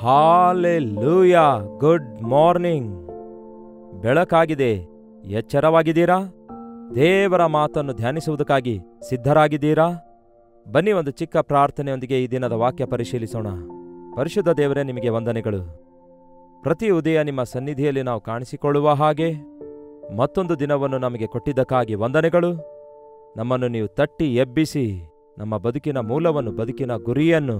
Hallelujah. Good morning. ಬೆಳಕಾಗಿದೆ. ಎಚ್ಚರವಾಗಿದ್ದೀರಾ? ದೇವರ ಮಾತನ್ನು ಧ್ಯಾನಿಸುವುದಕ್ಕಾಗಿ ಸಿದ್ಧರಾಗಿದ್ದೀರಾ? ಬನ್ನಿ, ಒಂದು ಚಿಕ್ಕ ಪ್ರಾರ್ಥನೆಯೊಂದಿಗೆ ಈ ದಿನದ ವಾಕ್ಯ ಪರಿಶೀಲಿಸೋಣ. ಪರಿಶುದ್ಧ ದೇವರೇ, ನಿಮಗೆ ವಂದನೆಗಳು. ಪ್ರತಿ ಉದಯ ನಿಮ್ಮ ಸನ್ನಿಧಿಯಲ್ಲಿ ನಾವು ಕಾಣಿಸಿಕೊಳ್ಳುವ ಹಾಗೆ ಮತ್ತೊಂದು ದಿನವನ್ನು ನಮಗೆ ಕೊಟ್ಟಿದ್ದಕ್ಕಾಗಿ ವಂದನೆಗಳು. ನಮ್ಮನ್ನು ನೀವು ತಟ್ಟಿ ಎಬ್ಬಿಸಿ ನಮ್ಮ ಬದುಕಿನ ಮೂಲವನ್ನು, ಬದುಕಿನ ಗುರಿಯನ್ನು,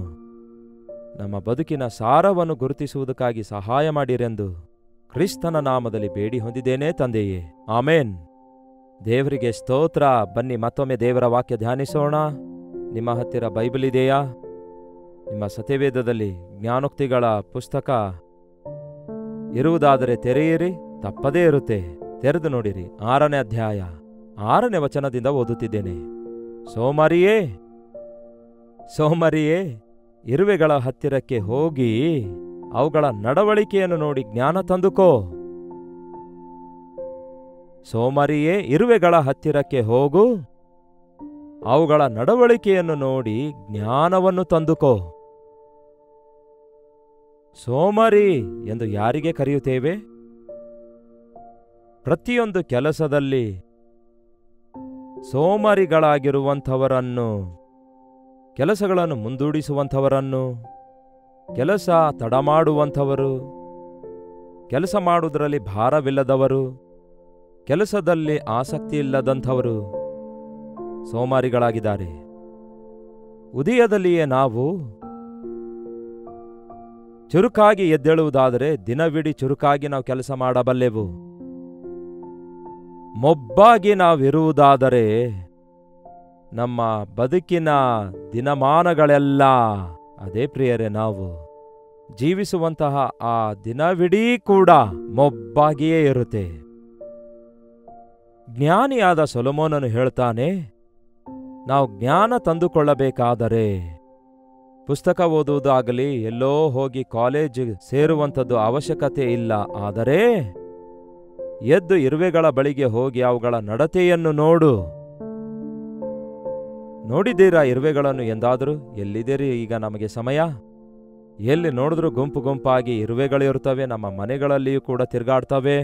ನಮ್ಮ ಬದುಕಿನ ಸಾರವನ್ನು ಗುರುತಿಸುವುದಕ್ಕಾಗಿ ಸಹಾಯ ಮಾಡಿರೆಂದು ಕ್ರಿಸ್ತನ ನಾಮದಲ್ಲಿ ಬೇಡಿ ಹೊಂದಿದ್ದೇನೆ ತಂದೆಯೇ, ಆಮೇನ್. ದೇವರಿಗೆ ಸ್ತೋತ್ರ. ಬನ್ನಿ, ಮತ್ತೊಮ್ಮೆ ದೇವರ ವಾಕ್ಯ ಧ್ಯಾನಿಸೋಣ. ನಿಮ್ಮ ಹತ್ತಿರ ಬೈಬಲ್ ಇದೆಯಾ? ನಿಮ್ಮ ಸತ್ಯವೇದದಲ್ಲಿ ಜ್ಞಾನೋಕ್ತಿಗಳ ಪುಸ್ತಕ ಇರುವುದಾದರೆ ತೆರೆಯಿರಿ, ತಪ್ಪದೇ ಇರುತ್ತೆ. ತೆರೆದು ನೋಡಿರಿ. 6ನೇ ಅಧ್ಯಾಯ 6ನೇ ವಚನದಿಂದ ಓದುತ್ತಿದ್ದೇನೆ. ಸೋಮರಿಯೇ, ಇರುವೆಗಳ ಹತ್ತಿರಕ್ಕೆ ಹೋಗಿ ಅವುಗಳ ನಡವಳಿಕೆಯನ್ನು ನೋಡಿ ಜ್ಞಾನ ತಂದುಕೋ. ಸೋಮರಿಯೇ, ಇರುವೆಗಳ ಹತ್ತಿರಕ್ಕೆ ಹೋಗು, ಅವುಗಳ ನಡವಳಿಕೆಯನ್ನು ನೋಡಿ ಜ್ಞಾನವನ್ನು ತಂದುಕೋ. ಸೋಮರಿ ಎಂದು ಯಾರಿಗೆ ಕರೆಯುತ್ತೇವೆ? ಪ್ರತಿಯೊಂದು ಕೆಲಸದಲ್ಲಿ ಸೋಮರಿಗಳಾಗಿರುವಂಥವರನ್ನು, ಕೆಲಸಗಳನ್ನು ಮುಂದೂಡಿಸುವಂಥವರನ್ನು, ಕೆಲಸ ತಡ ಮಾಡುವಂಥವರು, ಕೆಲಸ ಮಾಡುವುದರಲ್ಲಿ ಭಾರವಿಲ್ಲದವರು, ಕೆಲಸದಲ್ಲಿ ಆಸಕ್ತಿ ಇಲ್ಲದಂಥವರು ಸೋಮಾರಿಗಳಾಗಿದ್ದಾರೆ. ಉದಯದಲ್ಲಿಯೇ ನಾವು ಚುರುಕಾಗಿ ಎದ್ದೇಳುವುದಾದರೆ ದಿನವಿಡೀ ಚುರುಕಾಗಿ ನಾವು ಕೆಲಸ ಮಾಡಬಲ್ಲೆವು. ಮೊಬ್ಬಾಗಿ ನಾವಿರುವುದಾದರೆ ನಮ್ಮ ಬದುಕಿನ ದಿನಮಾನಗಳೆಲ್ಲ, ಅದೇ ಪ್ರಿಯರೇ, ನಾವು ಜೀವಿಸುವಂತಹ ಆ ದಿನವಿಡೀ ಕೂಡ ಮೊಬ್ಬಾಗಿಯೇ ಇರುತ್ತೆ. ಜ್ಞಾನಿಯಾದ ಸೊಲೊಮೋನನು ಹೇಳ್ತಾನೆ, ನಾವು ಜ್ಞಾನ ತಂದುಕೊಳ್ಳಬೇಕಾದರೆ ಪುಸ್ತಕ ಓದುವುದಾಗಲಿ, ಎಲ್ಲೋ ಹೋಗಿ ಕಾಲೇಜ್ ಸೇರುವಂಥದ್ದು ಅವಶ್ಯಕತೆ ಇಲ್ಲ. ಆದರೆ ಎದ್ದು ಇರುವೆಗಳ ಬಳಿಗೆ ಹೋಗಿ ಅವುಗಳ ನಡತೆಯನ್ನು ನೋಡು. ನೋಡಿದ್ದೀರಾ ಇರುವೆಗಳನ್ನು ಎಂದಾದರೂ? ಎಲ್ಲಿದ್ದೀರಿ ಈಗ? ನಮಗೆ ಸಮಯ. ಎಲ್ಲಿ ನೋಡಿದ್ರೂ ಗುಂಪು ಗುಂಪಾಗಿ ಇರುವೆಗಳಿರುತ್ತವೆ. ನಮ್ಮ ಮನೆಗಳಲ್ಲಿಯೂ ಕೂಡ ತಿರುಗಾಡ್ತವೆ.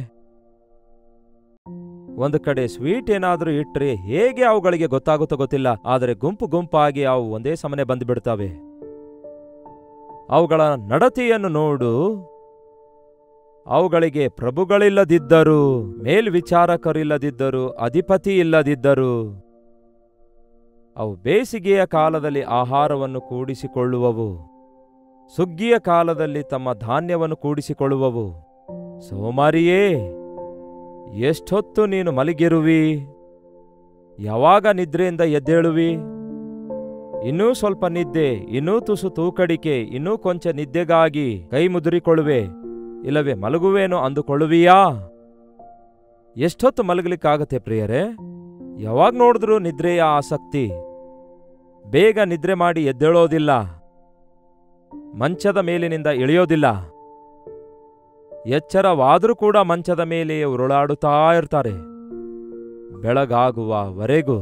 ಒಂದು ಕಡೆ ಸ್ವೀಟ್ ಏನಾದರೂ ಇಟ್ರೆ ಹೇಗೆ ಅವುಗಳಿಗೆ ಗೊತ್ತಾಗುತ್ತೋ ಗೊತ್ತಿಲ್ಲ, ಆದರೆ ಗುಂಪು ಗುಂಪಾಗಿ ಅವು ಒಂದೇ ಸಮನೆ ಬಂದುಬಿಡ್ತವೆ. ಅವುಗಳ ನಡತೆಯನ್ನು ನೋಡು. ಅವುಗಳಿಗೆ ಪ್ರಭುಗಳಿಲ್ಲದಿದ್ದರು, ಮೇಲ್ವಿಚಾರಕರಿಲ್ಲದಿದ್ದರು, ಅಧಿಪತಿ ಇಲ್ಲದಿದ್ದರು, ಅವು ಬೇಸಿಗೆಯ ಕಾಲದಲ್ಲಿ ಆಹಾರವನ್ನು ಕೂಡಿಸಿಕೊಳ್ಳುವವು, ಸುಗ್ಗಿಯ ಕಾಲದಲ್ಲಿ ತಮ್ಮ ಧಾನ್ಯವನ್ನು ಕೂಡಿಸಿಕೊಳ್ಳುವವು. ಸೋಮಾರಿಯೇ, ಎಷ್ಟೊತ್ತು ನೀನು ಮಲಗಿರುವಿ? ಯಾವಾಗ ನಿದ್ರೆಯಿಂದ ಎದ್ದೇಳುವಿ? ಇನ್ನೂ ಸ್ವಲ್ಪ ನಿದ್ದೆ, ಇನ್ನೂ ತುಸು ತೂಕಡಿಕೆ, ಇನ್ನೂ ಕೊಂಚ ನಿದ್ದೆಗಾಗಿ ಕೈ ಮುದುರಿಕೊಳ್ಳುವೆ, ಇಲ್ಲವೇ ಮಲಗುವೇನೋ ಅಂದುಕೊಳ್ಳುವಿಯಾ? ಎಷ್ಟೊತ್ತು ಮಲಗಲಿಕ್ಕಾಗತ್ತೆ ಪ್ರಿಯರೇ? ಯಾವಾಗ ನೋಡಿದ್ರೂ ನಿದ್ರೆಯ ಆಸಕ್ತಿ. ಬೇಗ ನಿದ್ರೆ ಮಾಡಿ ಎದ್ದೇಳೋದಿಲ್ಲ, ಮಂಚದ ಮೇಲಿನಿಂದ ಇಳಿಯೋದಿಲ್ಲ. ಎಚ್ಚರವಾದರೂ ಕೂಡ ಮಂಚದ ಮೇಲೆಯೇ ಉರುಳಾಡುತ್ತಾ ಇರ್ತಾರೆ ಬೆಳಗಾಗುವವರೆಗೂ.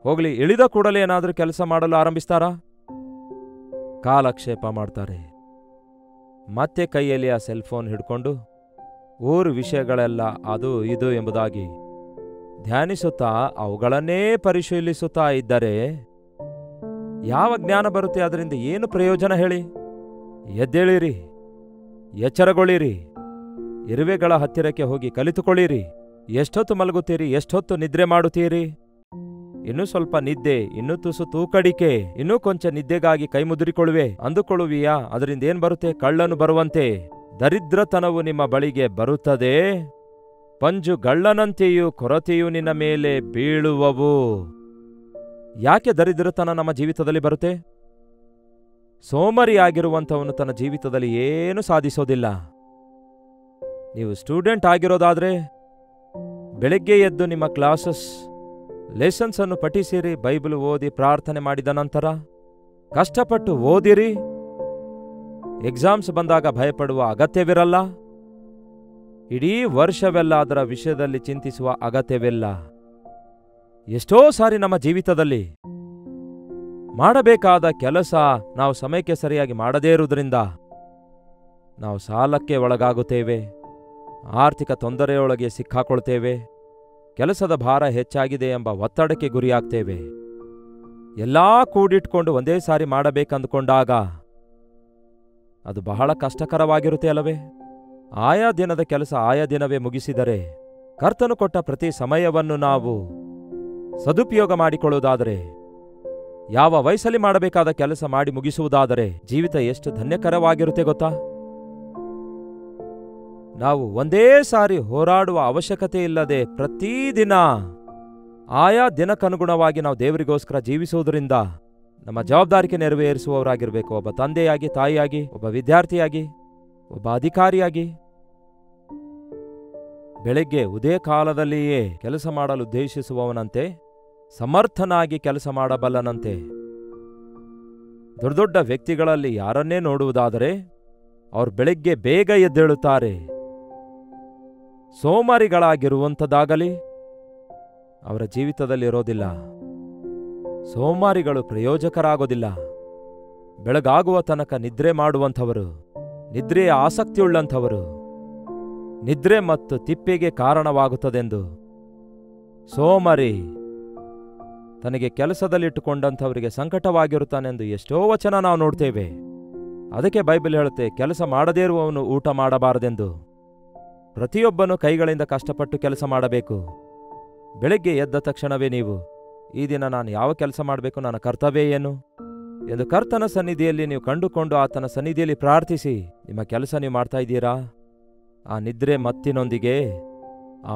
ಹೋಗ್ಲಿ, ಇಳಿದ ಕೂಡಲೇ ಏನಾದರೂ ಕೆಲಸ ಮಾಡಲು ಆರಂಭಿಸ್ತಾರಾ? ಕಾಲಕ್ಷೇಪ ಮಾಡ್ತಾರೆ. ಮತ್ತೆ ಕೈಯಲ್ಲಿ ಆ ಸೆಲ್ಫೋನ್ ಹಿಡ್ಕೊಂಡು ಊರು ವಿಷಯಗಳೆಲ್ಲ ಅದು ಇದು ಎಂಬುದಾಗಿ ಧ್ಯಾನಿಸುತ್ತಾ ಅವುಗಳನ್ನೇ ಪರಿಶೀಲಿಸುತ್ತಾ ಇದ್ದರೆ ಯಾವ ಜ್ಞಾನ ಬರುತ್ತೆ? ಅದರಿಂದ ಏನು ಪ್ರಯೋಜನ ಹೇಳಿ? ಎದ್ದೇಳಿರಿ, ಎಚ್ಚರಗೊಳ್ಳಿರಿ, ಇರುವೆಗಳ ಹತ್ತಿರಕ್ಕೆ ಹೋಗಿ ಕಲಿತುಕೊಳ್ಳಿರಿ. ಎಷ್ಟೊತ್ತು ಮಲಗುತ್ತೀರಿ? ಎಷ್ಟೊತ್ತು ನಿದ್ರೆ ಮಾಡುತ್ತೀರಿ? ಇನ್ನೂ ಸ್ವಲ್ಪ ನಿದ್ದೆ, ಇನ್ನೂ ತುಸು ತೂಕಡಿಕೆ, ಇನ್ನೂ ಕೊಂಚ ನಿದ್ದೆಗಾಗಿ ಕೈ ಮುದುರಿಕೊಳ್ಳುವೆ ಅಂದುಕೊಳ್ಳುವಿಯಾ? ಅದರಿಂದ ಏನ್ ಬರುತ್ತೆ? ಕಳ್ಳನು ಬರುವಂತೆ ದರಿದ್ರತನವು ನಿಮ್ಮ ಬಳಿಗೆ ಬರುತ್ತದೆ. ಪಂಜು ಗಳ್ಳನಂತೆಯೂ ಕೊರತೆಯು ನಿನ್ನ ಮೇಲೆ ಬೀಳುವವು. ಯಾಕೆ ದರಿದ್ರತನ ನಮ್ಮ ಜೀವಿತದಲ್ಲಿ ಬರುತ್ತೆ? ಸೋಮರಿಯಾಗಿರುವಂಥವನು ತನ್ನ ಜೀವಿತದಲ್ಲಿ ಏನು ಸಾಧಿಸೋದಿಲ್ಲ. ನೀವು ಸ್ಟೂಡೆಂಟ್ ಆಗಿರೋದಾದ್ರೆ ಬೆಳಗ್ಗೆ ಎದ್ದು ನಿಮ್ಮ ಕ್ಲಾಸಸ್ ಲೆಸನ್ಸ್ ಅನ್ನು ಪಠಿಸಿರಿ, ಬೈಬಲ್ ಓದಿ ಪ್ರಾರ್ಥನೆ ಮಾಡಿದ ನಂತರ ಕಷ್ಟಪಟ್ಟು ಓದಿರಿ. ಎಕ್ಸಾಮ್ಸ್ ಬಂದಾಗ ಭಯಪಡುವ ಅಗತ್ಯವಿರಲ್ಲ. ಇಡೀ ವರ್ಷವೆಲ್ಲ ಅದರ ವಿಷಯದಲ್ಲಿ ಚಿಂತಿಸುವ ಅಗತ್ಯವಿಲ್ಲ. ಎಷ್ಟೋ ಸಾರಿ ನಮ್ಮ ಜೀವಿತದಲ್ಲಿ ಮಾಡಬೇಕಾದ ಕೆಲಸ ನಾವು ಸಮಯಕ್ಕೆ ಸರಿಯಾಗಿ ಮಾಡದೇ ಇರುವುದರಿಂದ ನಾವು ಸಾಲಕ್ಕೆ ಒಳಗಾಗುತ್ತೇವೆ, ಆರ್ಥಿಕ ತೊಂದರೆಯೊಳಗೆ ಸಿಕ್ಕಾಕೊಳ್ತೇವೆ, ಕೆಲಸದ ಭಾರ ಹೆಚ್ಚಾಗಿದೆ ಎಂಬ ಒತ್ತಡಕ್ಕೆ ಗುರಿಯಾಗ್ತೇವೆ. ಎಲ್ಲ ಕೂಡಿಟ್ಕೊಂಡು ಒಂದೇ ಸಾರಿ ಮಾಡಬೇಕಂದುಕೊಂಡಾಗ ಅದು ಬಹಳ ಕಷ್ಟಕರವಾಗಿರುತ್ತೆ ಅಲ್ಲವೇ? ಆಯಾ ದಿನದ ಕೆಲಸ ಆಯಾ ದಿನವೇ ಮುಗಿಸಿದರೆ, ಕರ್ತನು ಕೊಟ್ಟ ಪ್ರತಿ ಸಮಯವನ್ನು ನಾವು ಸದುಪಯೋಗ ಮಾಡಿಕೊಳ್ಳುವುದಾದರೆ, ಯಾವ ವಯಸ್ಸಲ್ಲಿ ಮಾಡಬೇಕಾದ ಕೆಲಸ ಮಾಡಿ ಮುಗಿಸುವುದಾದರೆ ಜೀವಿತ ಎಷ್ಟು ಧನ್ಯಕರವಾಗಿರುತ್ತೆ ಗೊತ್ತಾ? ನಾವು ಒಂದೇ ಸಾರಿ ಹೋರಾಡುವ ಅವಶ್ಯಕತೆ ಇಲ್ಲದೆ ಪ್ರತಿದಿನ ಆಯಾ ದಿನಕ್ಕನುಗುಣವಾಗಿ ನಾವು ದೇವರಿಗೋಸ್ಕರ ಜೀವಿಸುವುದರಿಂದ ನಮ್ಮ ಜವಾಬ್ದಾರಿಕೆ ನೆರವೇರಿಸುವವರಾಗಿರಬೇಕು. ಒಬ್ಬ ತಂದೆಯಾಗಿ, ತಾಯಿಯಾಗಿ, ಒಬ್ಬ ವಿದ್ಯಾರ್ಥಿಯಾಗಿ, ಒಬ್ಬ ಅಧಿಕಾರಿಯಾಗಿ. ಬೆಳಗ್ಗೆ ಉದಯ ಕಾಲದಲ್ಲಿಯೇ ಕೆಲಸ ಮಾಡಲು ಉದ್ದೇಶಿಸುವವನಂತೆ ಸಮರ್ಥನಾಗಿ ಕೆಲಸ ಮಾಡಬಲ್ಲನಂತೆ. ದೊಡ್ಡ ದೊಡ್ಡ ವ್ಯಕ್ತಿಗಳಲ್ಲಿ ಯಾರನ್ನೇ ನೋಡುವುದಾದರೆ ಅವರು ಬೆಳಗ್ಗೆ ಬೇಗ ಎದ್ದೇಳುತ್ತಾರೆ. ಸೋಮಾರಿಗಳಾಗಿರುವಂಥದ್ದಾಗಲಿ ಅವರ ಜೀವಿತದಲ್ಲಿರೋದಿಲ್ಲ. ಸೋಮಾರಿಗಳು ಪ್ರಯೋಜಕರಾಗೋದಿಲ್ಲ. ಬೆಳಗಾಗುವ ತನಕ ನಿದ್ರೆ ಮಾಡುವಂಥವರು, ನಿದ್ರೆಯ ಆಸಕ್ತಿಯುಳ್ಳಂಥವರು, ನಿದ್ರೆ ಮತ್ತು ತಿಪ್ಪೆಗೆ ಕಾರಣವಾಗುತ್ತದೆಂದು ಸೋಮಾರಿ ತನಗೆ ಕೆಲಸದಲ್ಲಿಟ್ಟುಕೊಂಡಂಥವರಿಗೆ ಸಂಕಟವಾಗಿರುತ್ತಾನೆಂದು ಎಷ್ಟೋ ವಚನ ನಾವು ನೋಡ್ತೇವೆ. ಅದಕ್ಕೆ ಬೈಬಲ್ ಹೇಳುತ್ತೆ, ಕೆಲಸ ಮಾಡದೇ ಇರುವವನು ಊಟ ಮಾಡಬಾರದೆಂದು. ಪ್ರತಿಯೊಬ್ಬನು ಕೈಗಳಿಂದ ಕಷ್ಟಪಟ್ಟು ಕೆಲಸ ಮಾಡಬೇಕು. ಬೆಳಗ್ಗೆ ಎದ್ದ ತಕ್ಷಣವೇ ನೀವು, ಈ ದಿನ ನಾನು ಯಾವ ಕೆಲಸ ಮಾಡಬೇಕು, ನನ್ನ ಕರ್ತವ್ಯ ಏನು ಎಂದು ಕರ್ತನ ಸನ್ನಿಧಿಯಲ್ಲಿ ನೀವು ಕಂಡುಕೊಂಡು ಆತನ ಸನ್ನಿಧಿಯಲ್ಲಿ ಪ್ರಾರ್ಥಿಸಿ ನಿಮ್ಮ ಕೆಲಸ ನೀವು ಮಾಡ್ತಾ ಇದ್ದೀರಾ? ಆ ನಿದ್ರೆ ಮತ್ತಿನೊಂದಿಗೆ, ಆ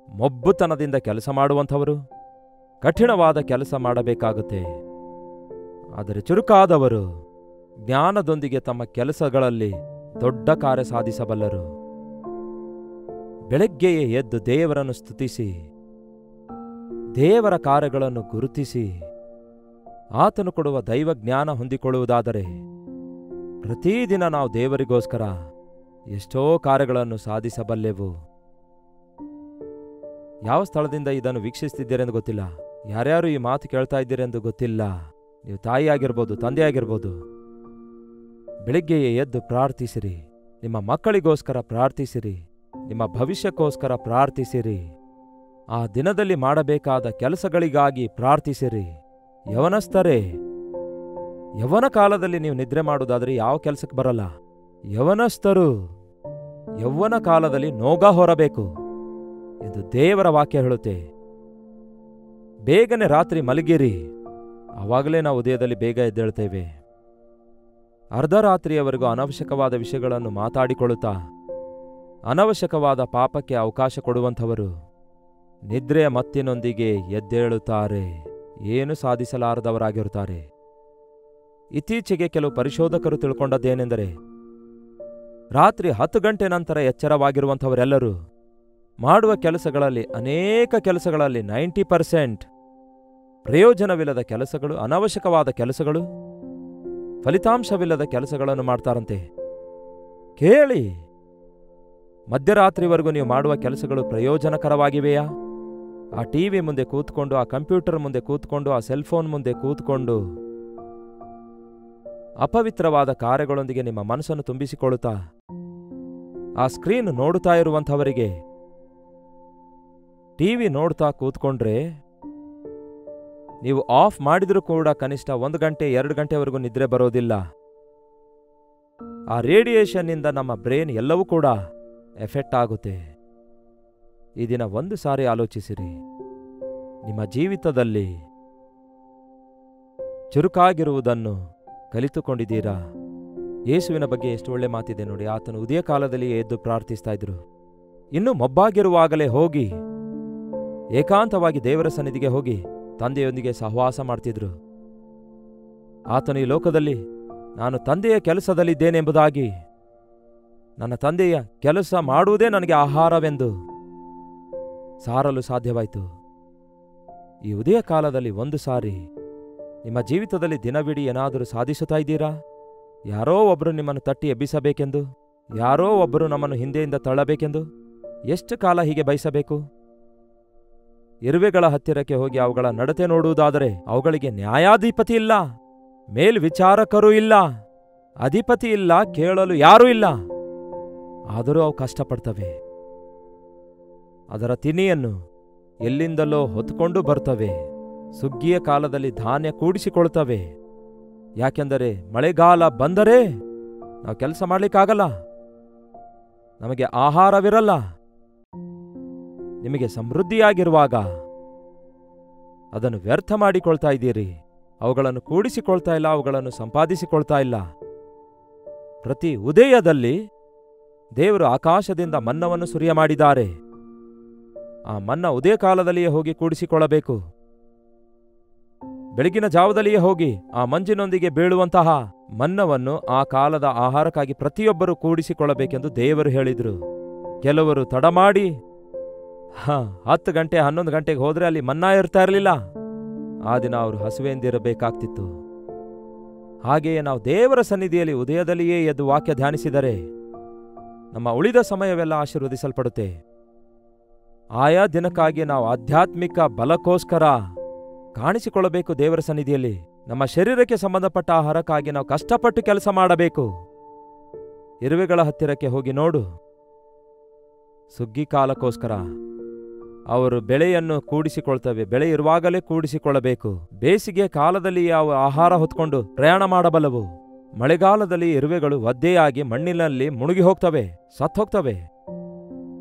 ಮೊಬ್ಬುತನದಿಂದ ಕೆಲಸ ಮಾಡುವಂಥವರು ಕಠಿಣವಾದ ಕೆಲಸ ಮಾಡಬೇಕಾಗುತ್ತೆ. ಆದರೆ ಚುರುಕಾದವರು ಜ್ಞಾನದೊಂದಿಗೆ ತಮ್ಮ ಕೆಲಸಗಳಲ್ಲಿ ದೊಡ್ಡ ಕಾರ್ಯ ಸಾಧಿಸಬಲ್ಲರು. ಬೆಳಗ್ಗೆಯೇ ಎದ್ದು ದೇವರನ್ನು ಸ್ತುತಿಸಿ, ದೇವರ ಕಾರ್ಯಗಳನ್ನು ಗುರುತಿಸಿ, ಆತನು ಕೊಡುವ ದೈವ ಜ್ಞಾನ ಹೊಂದಿಕೊಳ್ಳುವುದಾದರೆ ಪ್ರತಿದಿನ ನಾವು ದೇವರಿಗೋಸ್ಕರ ಎಷ್ಟೋ ಕಾರ್ಯಗಳನ್ನು ಸಾಧಿಸಬಲ್ಲೆವು. ಯಾವ ಸ್ಥಳದಿಂದ ಇದನ್ನು ವೀಕ್ಷಿಸ್ತಿದ್ದೀರೆಂದು ಗೊತ್ತಿಲ್ಲ, ಯಾರ್ಯಾರು ಈ ಮಾತು ಕೇಳ್ತಾ ಇದ್ದೀರೆಂದು ಗೊತ್ತಿಲ್ಲ. ನೀವು ತಾಯಿಯಾಗಿರ್ಬೋದು, ತಂದೆಯಾಗಿರ್ಬೋದು. ಬೆಳಿಗ್ಗೆಯೇ ಎದ್ದು ಪ್ರಾರ್ಥಿಸಿರಿ. ನಿಮ್ಮ ಮಕ್ಕಳಿಗೋಸ್ಕರ ಪ್ರಾರ್ಥಿಸಿರಿ. ನಿಮ್ಮ ಭವಿಷ್ಯಕ್ಕೋಸ್ಕರ ಪ್ರಾರ್ಥಿಸಿರಿ. ಆ ದಿನದಲ್ಲಿ ಮಾಡಬೇಕಾದ ಕೆಲಸಗಳಿಗಾಗಿ ಪ್ರಾರ್ಥಿಸಿರಿ. ಯವನಸ್ಥರೇ, ಯವನ ಕಾಲದಲ್ಲಿ ನೀವು ನಿದ್ರೆ ಮಾಡುವುದಾದರೆ ಯಾವ ಕೆಲಸಕ್ಕೆ ಬರಲ್ಲ. ಯವನಸ್ಥರು ಯೌವನ ಕಾಲದಲ್ಲಿ ನೋಗ ಹೊರಬೇಕು ಎಂದು ದೇವರ ವಾಕ್ಯ ಹೇಳುತ್ತೆ. ಬೇಗನೆ ರಾತ್ರಿ ಮಲಗಿರಿ, ಆವಾಗಲೇ ನಾವು ಉದಯದಲ್ಲಿ ಬೇಗ ಎದ್ದೇಳ್ತೇವೆ. ಅರ್ಧರಾತ್ರಿಯವರೆಗೂ ಅನವಶ್ಯಕವಾದ ವಿಷಯಗಳನ್ನು ಮಾತಾಡಿಕೊಳ್ಳುತ್ತಾ ಅನವಶ್ಯಕವಾದ ಪಾಪಕ್ಕೆ ಅವಕಾಶ ಕೊಡುವಂಥವರು ನಿದ್ರೆಯ ಮತ್ತಿನೊಂದಿಗೆ ಎದ್ದೇಳುತ್ತಾರೆ, ಏನು ಸಾಧಿಸಲಾರದವರಾಗಿರುತ್ತಾರೆ. ಇತ್ತೀಚೆಗೆ ಕೆಲವು ಪರಿಶೋಧಕರು ತಿಳ್ಕೊಂಡದ್ದೇನೆಂದರೆ, ರಾತ್ರಿ 10 ಗಂಟೆ ನಂತರ ಎಚ್ಚರವಾಗಿರುವಂಥವರೆಲ್ಲರೂ ಮಾಡುವ ಕೆಲಸಗಳಲ್ಲಿ, ಅನೇಕ ಕೆಲಸಗಳಲ್ಲಿ 90% ಪ್ರಯೋಜನವಿಲ್ಲದ ಕೆಲಸಗಳು, ಅನವಶ್ಯಕವಾದ ಕೆಲಸಗಳು, ಫಲಿತಾಂಶವಿಲ್ಲದ ಕೆಲಸಗಳನ್ನು ಮಾಡ್ತಾರಂತೆ. ಕೇಳಿ, ಮಧ್ಯರಾತ್ರಿವರೆಗೂ ನೀವು ಮಾಡುವ ಕೆಲಸಗಳು ಪ್ರಯೋಜನಕರವಾಗಿವೆಯಾ? ಆ ಟಿವಿ ಮುಂದೆ ಕೂತ್ಕೊಂಡು, ಆ ಕಂಪ್ಯೂಟರ್ ಮುಂದೆ ಕೂತ್ಕೊಂಡು, ಆ ಸೆಲ್ಫೋನ್ ಮುಂದೆ ಕೂತ್ಕೊಂಡು ಅಪವಿತ್ರವಾದ ಕಾರ್ಯಗಳೊಂದಿಗೆ ನಿಮ್ಮ ಮನಸ್ಸನ್ನು ತುಂಬಿಸಿಕೊಳ್ಳುತ್ತಾ ಆ ಸ್ಕ್ರೀನ್ ನೋಡುತ್ತಾ ಇರುವಂಥವರಿಗೆ ಟಿವಿ ನೋಡ್ತಾ ಕೂತ್ಕೊಂಡ್ರೆ ನೀವು ಆಫ್ ಮಾಡಿದ್ರೂ ಕೂಡ ಕನಿಷ್ಠ 1 ಗಂಟೆ 2 ಗಂಟೆವರೆಗೂ ನಿದ್ರೆ ಬರೋದಿಲ್ಲ. ಆ ರೇಡಿಯೇಷನ್ನಿಂದ ನಮ್ಮ ಬ್ರೇನ್ ಎಲ್ಲವೂ ಕೂಡ ಎಫೆಕ್ಟ್ ಆಗುತ್ತೆ. ಈ ದಿನ ಒಂದು ಸಾರಿ ಆಲೋಚಿಸಿರಿ, ನಿಮ್ಮ ಜೀವಿತದಲ್ಲಿ ಚುರುಕಾಗಿರುವುದನ್ನು ಕಲಿತುಕೊಂಡಿದ್ದೀರಾ? ಯೇಸುವಿನ ಬಗ್ಗೆ ಎಷ್ಟು ಒಳ್ಳೆ ಮಾತಿದೆ ನೋಡಿ. ಆತನು ಉದಯ ಕಾಲದಲ್ಲಿ ಎದ್ದು ಪ್ರಾರ್ಥಿಸ್ತಾ ಇದ್ರು. ಇನ್ನು ಮೊಬ್ಬಾಗಿರುವಾಗಲೇ ಹೋಗಿ ಏಕಾಂತವಾಗಿ ದೇವರ ಸನ್ನಿಧಿಗೆ ಹೋಗಿ ತಂದೆಯೊಂದಿಗೆ ಸಹವಾಸ ಮಾಡ್ತಿದ್ರು. ಆತನು ಈ ಲೋಕದಲ್ಲಿ ನಾನು ತಂದೆಯ ಕೆಲಸದಲ್ಲಿದ್ದೇನೆಂಬುದಾಗಿ, ನನ್ನ ತಂದೆಯ ಕೆಲಸ ಮಾಡುವುದೇ ನನಗೆ ಆಹಾರವೆಂದು ಸಾರಲು ಸಾಧ್ಯವಾಯಿತು. ಈ ಉದಯ ಕಾಲದಲ್ಲಿ ಒಂದು ಸಾರಿ ನಿಮ್ಮ ಜೀವಿತದಲ್ಲಿ ದಿನವಿಡೀ ಏನಾದರೂ ಸಾಧಿಸುತ್ತಾ ಇದ್ದೀರಾ? ಯಾರೋ ಒಬ್ಬರು ನಿಮ್ಮನ್ನು ತಟ್ಟಿ ಎಬ್ಬಿಸಬೇಕೆಂದು, ಯಾರೋ ಒಬ್ಬರು ನಮ್ಮನ್ನು ಹಿಂದೆಯಿಂದ ತಳ್ಳಬೇಕೆಂದು ಎಷ್ಟು ಕಾಲ ಹೀಗೆ ಬಯಸಬೇಕು? ಇರುವೆಗಳ ಹತ್ತಿರಕ್ಕೆ ಹೋಗಿ ಅವುಗಳ ನಡತೆ ನೋಡುವುದಾದರೆ ಅವುಗಳಿಗೆ ನ್ಯಾಯಾಧಿಪತಿ ಇಲ್ಲ, ಮೇಲ್ವಿಚಾರಕರೂ ಇಲ್ಲ. ಅಧಿಪತಿ ಇಲ್ಲ, ಕೇಳಲು ಯಾರೂ ಇಲ್ಲ. ಆದರೂ ಅವು ಕಷ್ಟಪಡ್ತವೆ. ಅದರ ತಿನಿಯನ್ನು ಎಲ್ಲಿಂದಲೋ ಹೊತ್ತುಕೊಂಡು ಬರ್ತವೆ. ಸುಗ್ಗಿಯ ಕಾಲದಲ್ಲಿ ಧಾನ್ಯ ಕೂಡಿಸಿಕೊಳ್ತವೆ. ಯಾಕೆಂದರೆ ಮಳೆಗಾಲ ಬಂದರೆ ನಾವು ಕೆಲಸ ಮಾಡಲಿಕ್ಕಾಗಲ್ಲ, ನಮಗೆ ಆಹಾರವಿರಲ್ಲ. ನಿಮಗೆ ಸಮೃದ್ಧಿಯಾಗಿರುವಾಗ ಅದನ್ನು ವ್ಯರ್ಥ ಮಾಡಿಕೊಳ್ತಾ ಇದ್ದೀರಿ. ಅವುಗಳನ್ನು ಕೂಡಿಸಿಕೊಳ್ತಾ ಇಲ್ಲ, ಅವುಗಳನ್ನು ಸಂಪಾದಿಸಿಕೊಳ್ತಾ ಇಲ್ಲ. ಪ್ರತಿ ಉದಯದಲ್ಲಿ ದೇವರು ಆಕಾಶದಿಂದ ಮನ್ನವನ್ನು ಸುರಿಯ ಮಾಡಿದ್ದಾರೆ. ಆ ಮನ್ನ ಉದಯ ಕಾಲದಲ್ಲಿಯೇ ಹೋಗಿ ಕೂಡಿಸಿಕೊಳ್ಳಬೇಕು. ಬೆಳಗಿನ ಜಾವದಲ್ಲಿಯೇ ಹೋಗಿ ಆ ಮಂಜಿನೊಂದಿಗೆ ಬೀಳುವಂತಹ ಮನ್ನವನ್ನು ಆ ಕಾಲದ ಆಹಾರಕ್ಕಾಗಿ ಪ್ರತಿಯೊಬ್ಬರೂ ಕೂಡಿಸಿಕೊಳ್ಳಬೇಕೆಂದು ದೇವರು ಹೇಳಿದರು. ಕೆಲವರು ತಡ ಮಾಡಿ 10 ಗಂಟೆ 11 ಗಂಟೆಗೆ ಹೋದರೆ ಅಲ್ಲಿ ಮನ್ನಾ ಇರ್ತಾ ಇರಲಿಲ್ಲ. ಆ ದಿನ ಅವರು ಹಸುವೆಂದಿರಬೇಕಾಗ್ತಿತ್ತು. ಹಾಗೆಯೇ ನಾವು ದೇವರ ಸನ್ನಿಧಿಯಲ್ಲಿ ಉದಯದಲ್ಲಿಯೇ ಎದ್ದು ವಾಕ್ಯ ಧ್ಯಾನಿಸಿದರೆ ನಮ್ಮ ಉಳಿದ ಸಮಯವೆಲ್ಲ ಆಶೀರ್ವದಿಸಲ್ಪಡುತ್ತೆ. ಆಯಾ ದಿನಕ್ಕಾಗಿ ನಾವು ಆಧ್ಯಾತ್ಮಿಕ ಬಲಕ್ಕೋಸ್ಕರ ಕಾಣಿಸಿಕೊಳ್ಳಬೇಕು ದೇವರ ಸನ್ನಿಧಿಯಲ್ಲಿ. ನಮ್ಮ ಶರೀರಕ್ಕೆ ಸಂಬಂಧಪಟ್ಟ ಆಹಾರಕ್ಕಾಗಿ ನಾವು ಕಷ್ಟಪಟ್ಟು ಕೆಲಸ ಮಾಡಬೇಕು. ಇರುವೆಗಳ ಹತ್ತಿರಕ್ಕೆ ಹೋಗಿ ನೋಡು. ಸುಗ್ಗಿ ಕಾಲಕ್ಕೋಸ್ಕರ ಅವರು ಬೆಳೆಯನ್ನು ಕೂಡಿಸಿಕೊಳ್ತವೆ. ಬೆಳೆ ಇರುವಾಗಲೇ ಕೂಡಿಸಿಕೊಳ್ಳಬೇಕು. ಬೇಸಿಗೆ ಕಾಲದಲ್ಲಿ ಅವು ಆಹಾರ ಹೊತ್ಕೊಂಡು ಪ್ರಯಾಣ ಮಾಡಬಲ್ಲವು. ಮಳೆಗಾಲದಲ್ಲಿ ಇರುವೆಗಳು ಒದ್ದೆಯಾಗಿ ಮಣ್ಣಿನಲ್ಲಿ ಮುಳುಗಿ ಹೋಗ್ತವೆ, ಸತ್ತೋಗ್ತವೆ.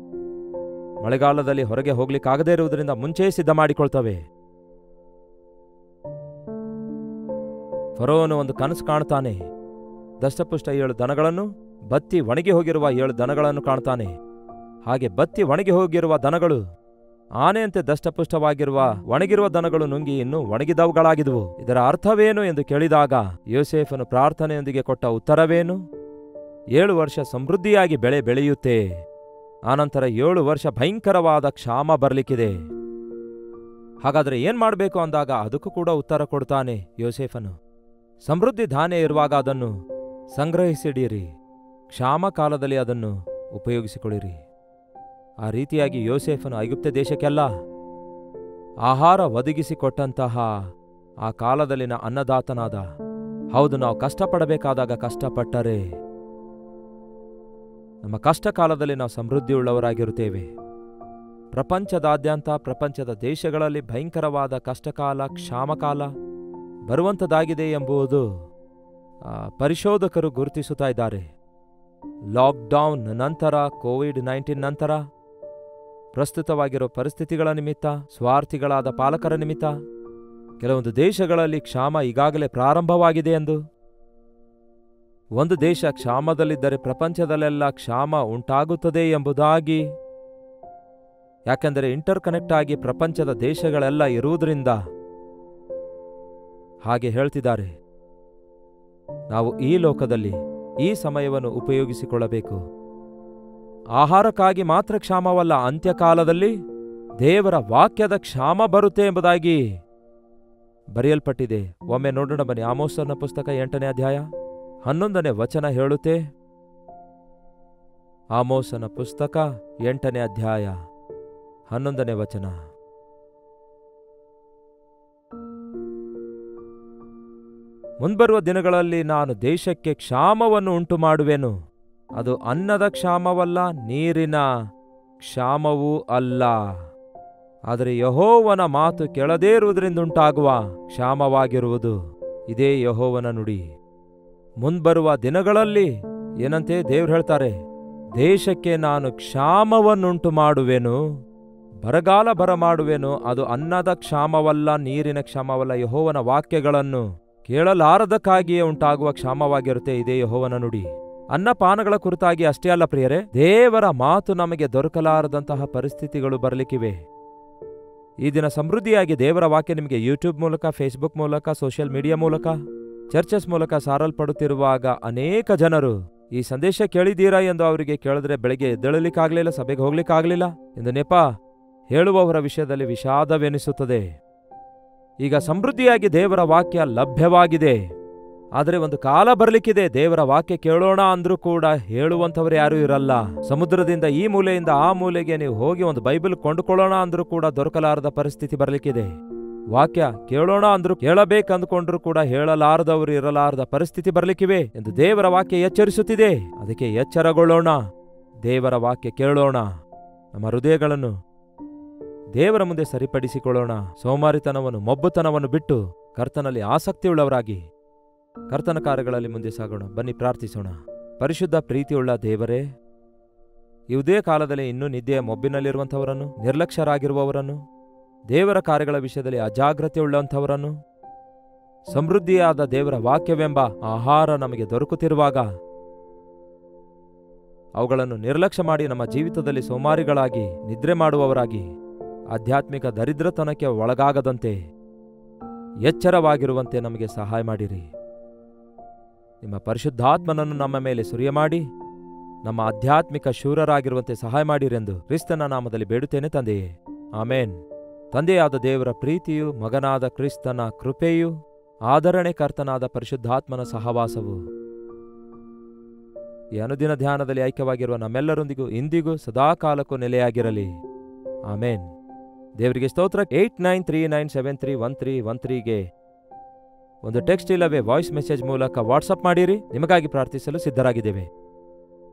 ಮಳೆಗಾಲದಲ್ಲಿ ಹೊರಗೆ ಹೋಗ್ಲಿಕ್ಕಾಗದೇ ಇರುವುದರಿಂದ ಮುಂಚೆ ಸಿದ್ಧ ಮಾಡಿಕೊಳ್ತವೆ. ಫರೋನು ಒಂದು ಕನಸು ಕಾಣ್ತಾನೆ. ದಷ್ಟಪುಷ್ಟ 7 ದನಗಳನ್ನು, ಬತ್ತಿ ಒಣಗಿ ಹೋಗಿರುವ 7 ದನಗಳನ್ನು ಕಾಣ್ತಾನೆ. ಹಾಗೆ ಬತ್ತಿ ಒಣಗಿ ಹೋಗಿರುವ ದನಗಳು ಆನೆಯಂತೆ ದಷ್ಟಪುಷ್ಟವಾಗಿರುವ ಒಣಗಿರುವ ದನಗಳು ನುಂಗಿ ಇನ್ನೂ ಒಣಗಿದವುಗಳಾಗಿದ್ವು. ಇದರ ಅರ್ಥವೇನು ಎಂದು ಕೇಳಿದಾಗ ಯೋಸೇಫನು ಪ್ರಾರ್ಥನೆಯೊಂದಿಗೆ ಕೊಟ್ಟ ಉತ್ತರವೇನು? 7 ವರ್ಷ ಸಮೃದ್ಧಿಯಾಗಿ ಬೆಳೆ ಬೆಳೆಯುತ್ತೆ. ಆನಂತರ 7 ವರ್ಷ ಭಯಂಕರವಾದ ಕ್ಷಾಮ ಬರಲಿಕ್ಕಿದೆ. ಹಾಗಾದ್ರೆ ಏನ್ ಮಾಡಬೇಕು ಅಂದಾಗ ಅದಕ್ಕೂ ಕೂಡ ಉತ್ತರ ಕೊಡ್ತಾನೆ ಯೋಸೇಫನು. ಸಮೃದ್ಧಿ ಧಾನ್ಯ ಇರುವಾಗ ಅದನ್ನು ಸಂಗ್ರಹಿಸಿಡಿರಿ, ಕ್ಷಾಮ ಕಾಲದಲ್ಲಿ ಅದನ್ನು ಉಪಯೋಗಿಸಿಕೊಳ್ಳಿರಿ. ಆ ರೀತಿಯಾಗಿ ಯೋಸೇಫನು ಐಗುಪ್ತ ದೇಶಕ್ಕೆಲ್ಲ ಆಹಾರ ಒದಗಿಸಿಕೊಟ್ಟಂತಹ ಆ ಕಾಲದಲ್ಲಿನ ಅನ್ನದಾತನಾದ. ಹೌದು, ನಾವು ಕಷ್ಟಪಡಬೇಕಾದಾಗ ಕಷ್ಟಪಟ್ಟರೆ ನಮ್ಮ ಕಷ್ಟ ಕಾಲದಲ್ಲಿ ನಾವು ಸಮೃದ್ಧಿಯುಳ್ಳವರಾಗಿರುತ್ತೇವೆ. ಪ್ರಪಂಚದಾದ್ಯಂತ, ಪ್ರಪಂಚದ ದೇಶಗಳಲ್ಲಿ ಭಯಂಕರವಾದ ಕಷ್ಟಕಾಲ, ಕ್ಷಾಮಕಾಲ ಬರುವಂಥದ್ದಾಗಿದೆ ಎಂಬುದು ಪರಿಶೋಧಕರು ಗುರುತಿಸುತ್ತಾ ಇದ್ದಾರೆ. ಲಾಕ್ಡೌನ್ ನಂತರ, ಕೋವಿಡ್-19 ನಂತರ, ಪ್ರಸ್ತುತವಾಗಿರೋ ಪರಿಸ್ಥಿತಿಗಳ ನಿಮಿತ್ತ, ಸ್ವಾರ್ಥಿಗಳಾದ ಪಾಲಕರ ನಿಮಿತ್ತ ಕೆಲವೊಂದು ದೇಶಗಳಲ್ಲಿ ಕ್ಷಾಮ ಈಗಾಗಲೇ ಪ್ರಾರಂಭವಾಗಿದೆ ಎಂದು. ಒಂದು ದೇಶ ಕ್ಷಾಮದಲ್ಲಿದ್ದರೆ ಪ್ರಪಂಚದಲ್ಲೆಲ್ಲ ಕ್ಷಾಮ ಉಂಟಾಗುತ್ತದೆ ಎಂಬುದಾಗಿ. ಯಾಕೆಂದರೆ ಇಂಟರ್ ಕನೆಕ್ಟ್ ಆಗಿ ಪ್ರಪಂಚದ ದೇಶಗಳೆಲ್ಲ ಇರುವುದರಿಂದ ಹಾಗೆ ಹೇಳ್ತಿದ್ದಾರೆ. ನಾವು ಈ ಲೋಕದಲ್ಲಿ ಈ ಸಮಯವನ್ನು ಉಪಯೋಗಿಸಿಕೊಳ್ಳಬೇಕು. ಆಹಾರಕ್ಕಾಗಿ ಮಾತ್ರ ಕ್ಷಾಮವಲ್ಲ, ಅಂತ್ಯಕಾಲದಲ್ಲಿ ದೇವರ ವಾಕ್ಯದ ಕ್ಷಾಮ ಬರುತ್ತೆ ಎಂಬುದಾಗಿ ಬರೆಯಲ್ಪಟ್ಟಿದೆ. ಒಮ್ಮೆ ನೋಡೋಣ ಬನ್ನಿ. ಆಮೋಸನ ಪುಸ್ತಕ 8ನೇ ಅಧ್ಯಾಯ 11ನೇ ವಚನ ಹೇಳುತ್ತೆ. ಆಮೋಸನ ಪುಸ್ತಕ 8ನೇ ಅಧ್ಯಾಯ 11ನೇ ವಚನ. ಮುಂಬರುವ ದಿನಗಳಲ್ಲಿ ನಾನು ದೇಶಕ್ಕೆ ಕ್ಷಾಮವನ್ನು ಉಂಟು ಮಾಡುವೆನು. ಅದು ಅನ್ನದ ಕ್ಷಾಮವಲ್ಲ, ನೀರಿನ ಕ್ಷಾಮವೂ ಅಲ್ಲ, ಆದರೆ ಯೆಹೋವನ ಮಾತು ಕೇಳದೇ ಇರುವುದರಿಂದ ಉಂಟಾಗುವ ಕ್ಷಾಮವಾಗಿರುವುದು. ಇದೇ ಯೆಹೋವನ ನುಡಿ. ಮುಂಬರುವ ದಿನಗಳಲ್ಲಿ ಏನಂತೆ ದೇವ್ರು ಹೇಳ್ತಾರೆ, ದೇಶಕ್ಕೆ ನಾನು ಕ್ಷಾಮವನ್ನುಂಟು ಮಾಡುವೆನು, ಬರಗಾಲ ಬರಮಾಡುವೆನು. ಅದು ಅನ್ನದ ಕ್ಷಾಮವಲ್ಲ, ನೀರಿನ ಕ್ಷಾಮವಲ್ಲ, ಯೆಹೋವನ ವಾಕ್ಯಗಳನ್ನು ಕೇಳಲಾರದಕ್ಕಾಗಿಯೇ ಉಂಟಾಗುವ ಕ್ಷಾಮವಾಗಿರುತ್ತೆ. ಇದೇ ಯೆಹೋವನ ನುಡಿ. ಅನ್ನಪಾನಗಳ ಕುರಿತಾಗಿ ಅಷ್ಟೇ ಅಲ್ಲ ಪ್ರಿಯರೇ, ದೇವರ ಮಾತು ನಮಗೆ ದೊರಕಲಾರದಂತಹ ಪರಿಸ್ಥಿತಿಗಳು ಬರಲಿಕ್ಕಿವೆ. ಈ ದಿನ ಸಮೃದ್ಧಿಯಾಗಿ ದೇವರ ವಾಕ್ಯ ನಿಮಗೆ ಯೂಟ್ಯೂಬ್ ಮೂಲಕ, ಫೇಸ್ಬುಕ್ ಮೂಲಕ, ಸೋಷಿಯಲ್ ಮೀಡಿಯಾ ಮೂಲಕ, ಚರ್ಚಸ್ ಮೂಲಕ ಸಾರಲ್ಪಡುತ್ತಿರುವಾಗ ಅನೇಕ ಜನರು ಈ ಸಂದೇಶ ಕೇಳಿದ್ದೀರಾ ಎಂದು ಅವರಿಗೆ ಕೇಳಿದ್ರೆ ಬೆಳಗ್ಗೆ ಎದ್ದೇಳಲಿಕ್ಕಾಗಲಿಲ್ಲ, ಸಭೆಗೆ ಹೋಗ್ಲಿಕ್ಕಾಗಲಿಲ್ಲ ಎಂದು ನೆಪ ಹೇಳುವವರ ವಿಷಯದಲ್ಲಿ ವಿಷಾದವೆನಿಸುತ್ತದೆ. ಈಗ ಸಮೃದ್ಧಿಯಾಗಿ ದೇವರ ವಾಕ್ಯ ಲಭ್ಯವಾಗಿದೆ. ಆದರೆ ಒಂದು ಕಾಲ ಬರಲಿಕ್ಕಿದೆ, ದೇವರ ವಾಕ್ಯ ಕೇಳೋಣ ಅಂದ್ರೂ ಕೂಡ ಹೇಳುವಂಥವ್ರು ಯಾರೂ ಇರಲ್ಲ. ಸಮುದ್ರದಿಂದ ಈ ಮೂಲೆಯಿಂದ ಆ ಮೂಲೆಗೆ ನೀವು ಹೋಗಿ ಒಂದು ಬೈಬಲ್ ಕೊಂಡುಕೊಳ್ಳೋಣ ಅಂದ್ರೂ ಕೂಡ ದೊರಕಲಾರದ ಪರಿಸ್ಥಿತಿ ಬರಲಿಕ್ಕಿದೆ. ವಾಕ್ಯ ಕೇಳೋಣ ಅಂದ್ರೂ ಕೇಳಬೇಕಂದ್ಕೊಂಡ್ರು ಕೂಡ ಹೇಳಲಾರದವರು ಇರಲಾರದ ಪರಿಸ್ಥಿತಿ ಬರ್ಲಿಕ್ಕಿವೆ ಎಂದು ದೇವರ ವಾಕ್ಯ ಎಚ್ಚರಿಸುತ್ತಿದೆ. ಅದಕ್ಕೆ ಎಚ್ಚರಗೊಳ್ಳೋಣ, ದೇವರ ವಾಕ್ಯ ಕೇಳೋಣ, ನಮ್ಮ ಹೃದಯಗಳನ್ನು ದೇವರ ಮುಂದೆ ಸರಿಪಡಿಸಿಕೊಳ್ಳೋಣ. ಸೋಮಾರಿತನವನ್ನು ಮೊಬ್ಬುತನವನ್ನು ಬಿಟ್ಟು ಕರ್ತನಲ್ಲಿ ಆಸಕ್ತಿಯುಳ್ಳವರಾಗಿ ಕರ್ತನ ಕಾರ್ಯಗಳಲ್ಲಿ ಮುಂದೆ ಸಾಗೋಣ. ಬನ್ನಿ ಪ್ರಾರ್ಥಿಸೋಣ. ಪರಿಶುದ್ಧ ಪ್ರೀತಿಯುಳ್ಳ ದೇವರೇ, ಯಾವುದೇ ಕಾಲದಲ್ಲಿ ಇನ್ನೂ ನಿದ್ದೆಯ ಮೊಬ್ಬಿನಲ್ಲಿರುವಂಥವರನ್ನು, ನಿರ್ಲಕ್ಷ್ಯರಾಗಿರುವವರನ್ನು, ದೇವರ ಕಾರ್ಯಗಳ ವಿಷಯದಲ್ಲಿ ಅಜಾಗ್ರತೆಯುಳ್ಳಂಥವರನ್ನು, ಸಮೃದ್ಧಿಯಾದ ದೇವರ ವಾಕ್ಯವೆಂಬ ಆಹಾರ ನಮಗೆ ದೊರಕುತ್ತಿರುವಾಗ ಅವುಗಳನ್ನು ನಿರ್ಲಕ್ಷ್ಯ ಮಾಡಿ ನಮ್ಮ ಜೀವಿತದಲ್ಲಿ ಸೋಮಾರಿಗಳಾಗಿ ನಿದ್ರೆ ಮಾಡುವವರಾಗಿ ಆಧ್ಯಾತ್ಮಿಕ ದರಿದ್ರತನಕ್ಕೆ ಒಳಗಾಗದಂತೆ ಎಚ್ಚರವಾಗಿರುವಂತೆ ನಮಗೆ ಸಹಾಯ ಮಾಡಿರಿ. ನಿಮ್ಮ ಪರಿಶುದ್ಧಾತ್ಮನನ್ನು ನಮ್ಮ ಮೇಲೆ ಸುರಿಯಮಾಡಿ ನಮ್ಮ ಆಧ್ಯಾತ್ಮಿಕ ಶೂರರಾಗಿರುವಂತೆ ಸಹಾಯ ಮಾಡಿರೆಂದು ಕ್ರಿಸ್ತನ ನಾಮದಲ್ಲಿ ಬೇಡುತ್ತೇನೆ ತಂದೆಯೇ, ಆಮೇನ್. ತಂದೆಯಾದ ದೇವರ ಪ್ರೀತಿಯು, ಮಗನಾದ ಕ್ರಿಸ್ತನ ಕೃಪೆಯು, ಆದರಣೆ ಕರ್ತನಾದ ಪರಿಶುದ್ಧಾತ್ಮನ ಸಹವಾಸವು ಈ ಅನುದಿನ ಧ್ಯಾನದಲ್ಲಿ ಐಕ್ಯವಾಗಿರುವ ನಮ್ಮೆಲ್ಲರೊಂದಿಗೂ ಇಂದಿಗೂ ಸದಾಕಾಲಕ್ಕೂ ನೆಲೆಯಾಗಿರಲಿ. ಆಮೇನ್. ದೇವರಿಗೆ ಸ್ತೋತ್ರ. 8939731313ಗೆ ಒಂದು ಟೆಕ್ಸ್ಟ್ ಇಲ್ಲವೇ ವಾಯ್ಸ್ ಮೆಸೇಜ್ ಮೂಲಕ ವಾಟ್ಸಪ್ ಮಾಡಿರಿ. ನಿಮಗಾಗಿ ಪ್ರಾರ್ಥಿಸಲು ಸಿದ್ಧರಾಗಿದ್ದೇವೆ.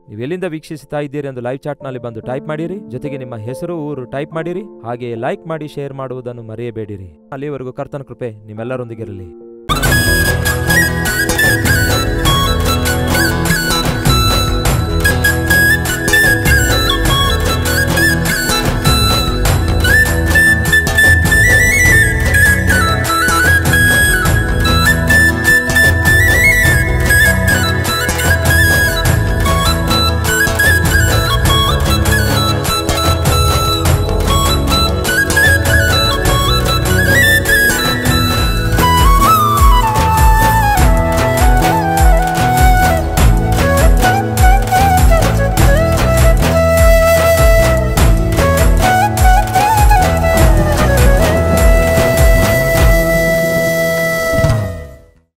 ನೀವು ಎಲ್ಲಿಂದ ವೀಕ್ಷಿಸುತ್ತಾ ಇದ್ದೀರಿ ಎಂದು ಲೈವ್ ಚಾಟ್ನಲ್ಲಿ ಬಂದು ಟೈಪ್ ಮಾಡಿರಿ. ಜೊತೆಗೆ ನಿಮ್ಮ ಹೆಸರು, ಊರು ಟೈಪ್ ಮಾಡಿರಿ. ಹಾಗೆಯೇ ಲೈಕ್ ಮಾಡಿ, ಶೇರ್ ಮಾಡುವುದನ್ನು ಮರೆಯಬೇಡಿರಿ. ಅಲ್ಲಿವರೆಗೂ ಕರ್ತನ ಕೃಪೆ ನಿಮ್ಮೆಲ್ಲರೊಂದಿಗಿರಲಿ.